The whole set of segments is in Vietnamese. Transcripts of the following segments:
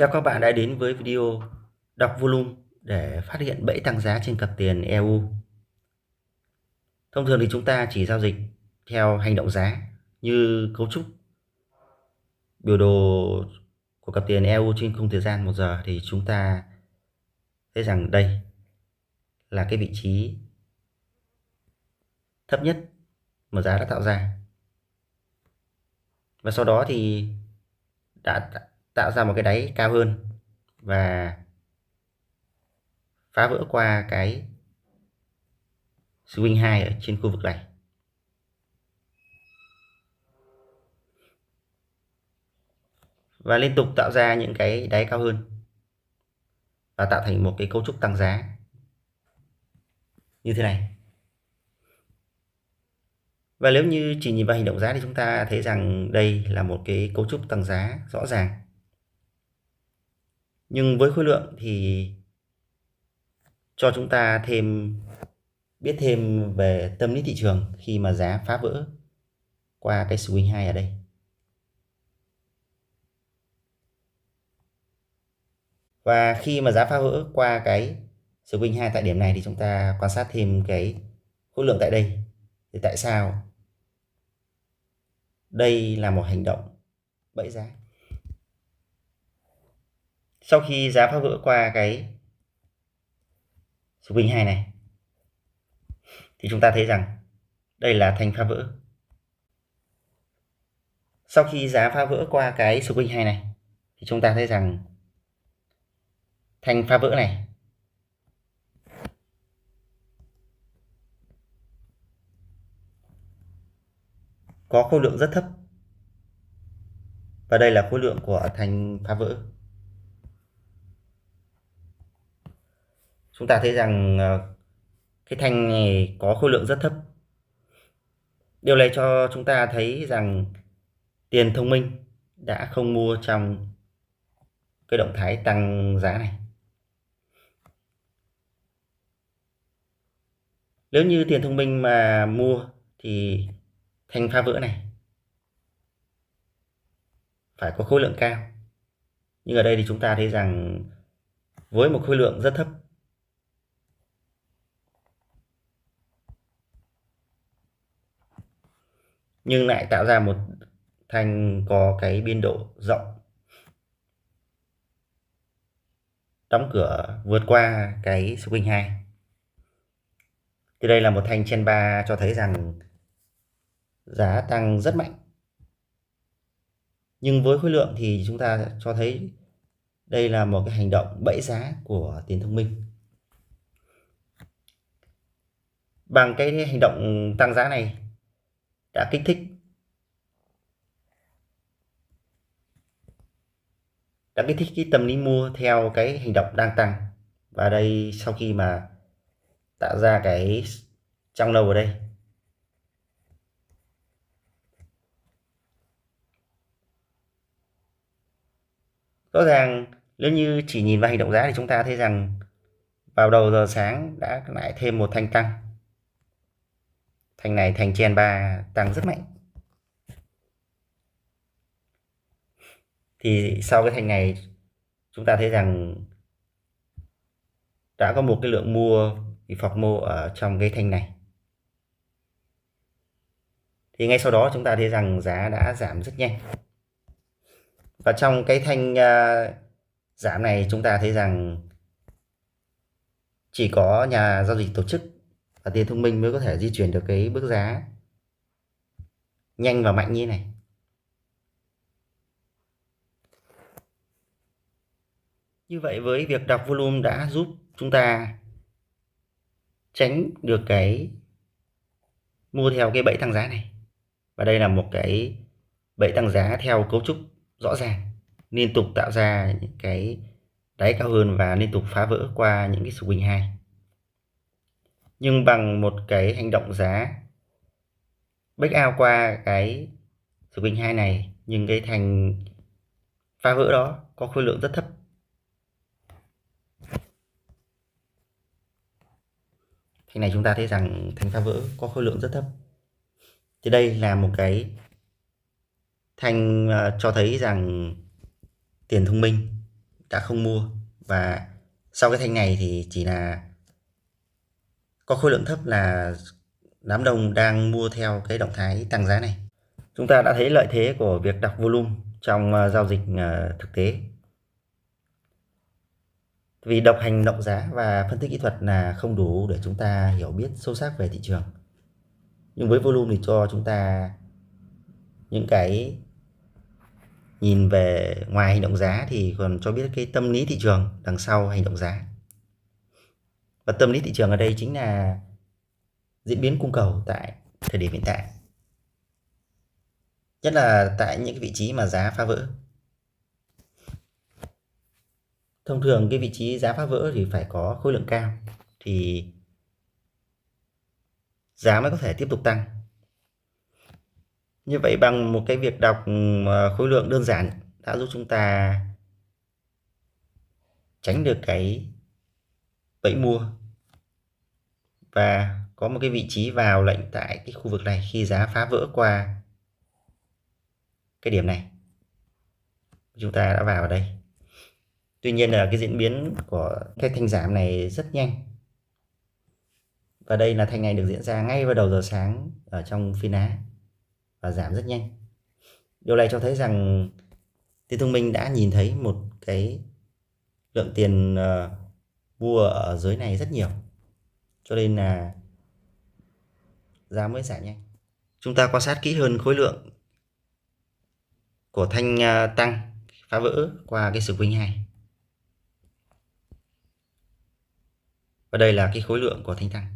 Chào các bạn đã đến với video đọc volume để phát hiện bẫy tăng giá trên cặp tiền EU. Thông thường thì chúng ta chỉ giao dịch theo hành động giá như cấu trúc biểu đồ của cặp tiền EU trên khung thời gian 1 giờ thì chúng ta thấy rằng đây là cái vị trí thấp nhất mà giá đã tạo ra. Và sau đó thì đã tạo ra một cái đáy cao hơn và phá vỡ qua cái swing 2 ở trên khu vực này. Và liên tục tạo ra những cái đáy cao hơn và tạo thành một cái cấu trúc tăng giá như thế này. Và nếu như chỉ nhìn vào hành động giá thì chúng ta thấy rằng đây là một cái cấu trúc tăng giá rõ ràng. Nhưng với khối lượng thì cho chúng ta biết thêm về tâm lý thị trường khi mà giá phá vỡ qua cái swing 2 ở đây. Và khi mà giá phá vỡ qua cái swing 2 tại điểm này thì chúng ta quan sát thêm cái khối lượng tại đây. Thì tại sao đây là một hành động bẫy giá? Sau khi giá phá vỡ qua cái swing 2 này thì chúng ta thấy rằng đây là thanh phá vỡ. Sau khi giá phá vỡ qua cái swing 2 này thì chúng ta thấy rằng thanh phá vỡ này có khối lượng rất thấp. Và đây là khối lượng của thanh phá vỡ. Chúng ta thấy rằng cái thanh này có khối lượng rất thấp. Điều này cho chúng ta thấy rằng tiền thông minh đã không mua trong cái động thái tăng giá này. Nếu như tiền thông minh mà mua thì thanh phá vỡ này phải có khối lượng cao. Nhưng ở đây thì chúng ta thấy rằng với một khối lượng rất thấp nhưng lại tạo ra một thanh có cái biên độ rộng, đóng cửa vượt qua cái swing 2. Thì đây là một thanh trên 3 cho thấy rằng giá tăng rất mạnh. Nhưng với khối lượng thì chúng ta cho thấy đây là một cái hành động bẫy giá của tiền thông minh. Bằng cái hành động tăng giá này đã kích thích cái tâm lý mua theo cái hành động đang tăng. Và đây sau khi mà tạo ra cái trong nâu ở đây rõ ràng nếu như chỉ nhìn vào hành động giá thì chúng ta thấy rằng vào đầu giờ sáng đã lại thêm một thanh tăng. Thanh này thành chen 3 tăng rất mạnh. Thì sau cái thanh này chúng ta thấy rằng đã có một cái lượng mua bị phọc mô ở trong cái thanh này. Thì ngay sau đó chúng ta thấy rằng giá đã giảm rất nhanh. Và trong cái thanh giảm này chúng ta thấy rằng chỉ có nhà giao dịch tổ chức và tiền thông minh mới có thể di chuyển được cái bước giá nhanh và mạnh như thế này. Như vậy với việc đọc volume đã giúp chúng ta tránh được cái mua theo cái bẫy tăng giá này. Và đây là một cái bẫy tăng giá theo cấu trúc rõ ràng, liên tục tạo ra những cái đáy cao hơn và liên tục phá vỡ qua những cái swing 2. Nhưng bằng một cái hành động giá break out qua cái swing 2 này, nhưng cái thành phá vỡ đó có khối lượng rất thấp. Thành này chúng ta thấy rằng thành phá vỡ có khối lượng rất thấp. Thì đây là một cái thanh cho thấy rằng tiền thông minh đã không mua, và sau cái thanh này thì chỉ là có khối lượng thấp là đám đông đang mua theo cái động thái tăng giá này. Chúng ta đã thấy lợi thế của việc đọc volume trong giao dịch thực tế. Vì đọc hành động giá và phân tích kỹ thuật là không đủ để chúng ta hiểu biết sâu sắc về thị trường. Nhưng với volume thì cho chúng ta những cái nhìn về ngoài hành động giá thì còn cho biết cái tâm lý thị trường đằng sau hành động giá. Và tâm lý thị trường ở đây chính là diễn biến cung cầu tại thời điểm hiện tại. Nhất là tại những cái vị trí mà giá phá vỡ. Thông thường cái vị trí giá phá vỡ thì phải có khối lượng cao thì giá mới có thể tiếp tục tăng. Như vậy bằng một cái việc đọc khối lượng đơn giản đã giúp chúng ta tránh được cái bẫy mua và có một cái vị trí vào lệnh tại cái khu vực này khi giá phá vỡ qua cái điểm này. Chúng ta đã vào ở đây. Tuy nhiên là cái diễn biến của cái thanh giảm này rất nhanh. Và đây là thanh này được diễn ra ngay vào đầu giờ sáng ở trong phiên Á và giảm rất nhanh. Điều này cho thấy rằng Tiền Thông Minh đã nhìn thấy một cái lượng tiền mua ở dưới này rất nhiều, cho nên là giá mới giảm nhanh. Chúng ta quan sát kỹ hơn khối lượng của thanh tăng phá vỡ qua cái swing 2. Và đây là cái khối lượng của thanh tăng.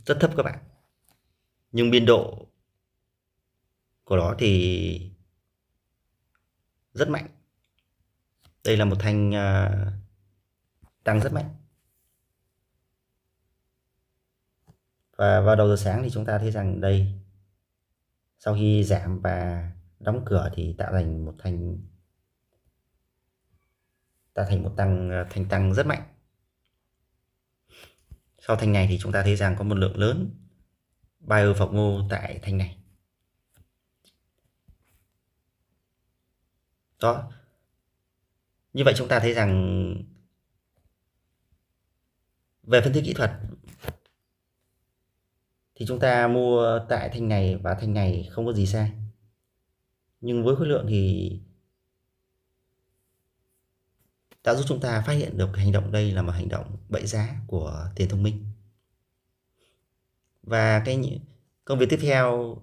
Rất thấp các bạn. Nhưng biên độ của nó thì rất mạnh. Đây là một thanh tăng rất mạnh. Và vào đầu giờ sáng thì chúng ta thấy rằng đây, sau khi giảm và đóng cửa thì tạo thành một thanh tăng rất mạnh. Sau thanh này thì chúng ta thấy rằng có một lượng lớn buyer phỏng ngô tại thanh này. Đó. Như vậy chúng ta thấy rằng về phân tích kỹ thuật thì chúng ta mua tại thanh này và thanh này không có gì sai. Nhưng với khối lượng thì đã giúp chúng ta phát hiện được hành động đây là một hành động bẫy giá của Tiền Thông Minh. Và cái công việc tiếp theo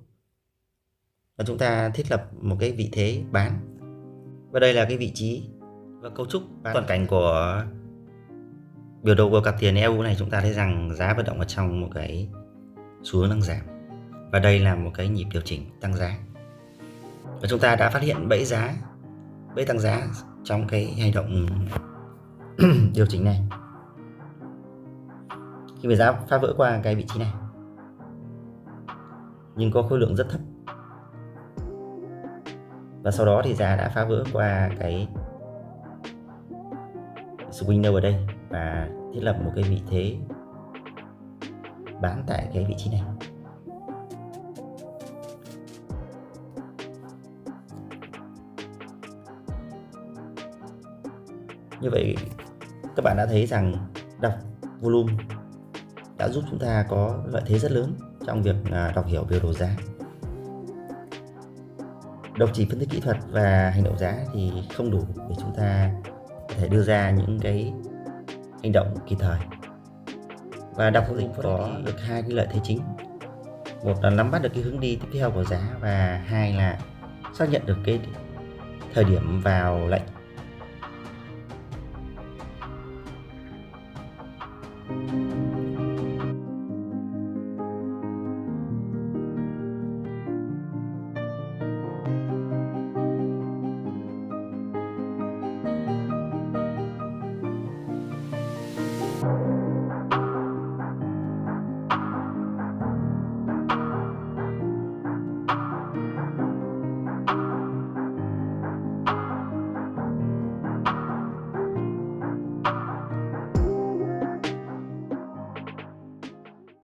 là chúng ta thiết lập một cái vị thế bán. Và đây là cái vị trí và cấu trúc toàn cảnh của biểu đồ của cặp tiền EU này. Chúng ta thấy rằng giá vận động ở trong một cái xu hướng đang giảm. Và đây là một cái nhịp điều chỉnh tăng giá. Và chúng ta đã phát hiện bẫy giá, bẫy tăng giá trong cái hành động điều chỉnh này. Khi mà giá phá vỡ qua cái vị trí này nhưng có khối lượng rất thấp, và sau đó thì giá đã phá vỡ qua cái swing low ở đây và thiết lập một cái vị thế bán tại cái vị trí này. Như vậy các bạn đã thấy rằng đọc volume đã giúp chúng ta có lợi thế rất lớn trong việc đọc hiểu biểu đồ giá. Đọc chỉ phân tích kỹ thuật và hành động giá thì không đủ để chúng ta có thể đưa ra những cái hành động kịp thời. Và đọc volume có được hai cái lợi thế chính. Một là nắm bắt được cái hướng đi tiếp theo của giá, và hai là xác nhận được cái thời điểm vào lệnh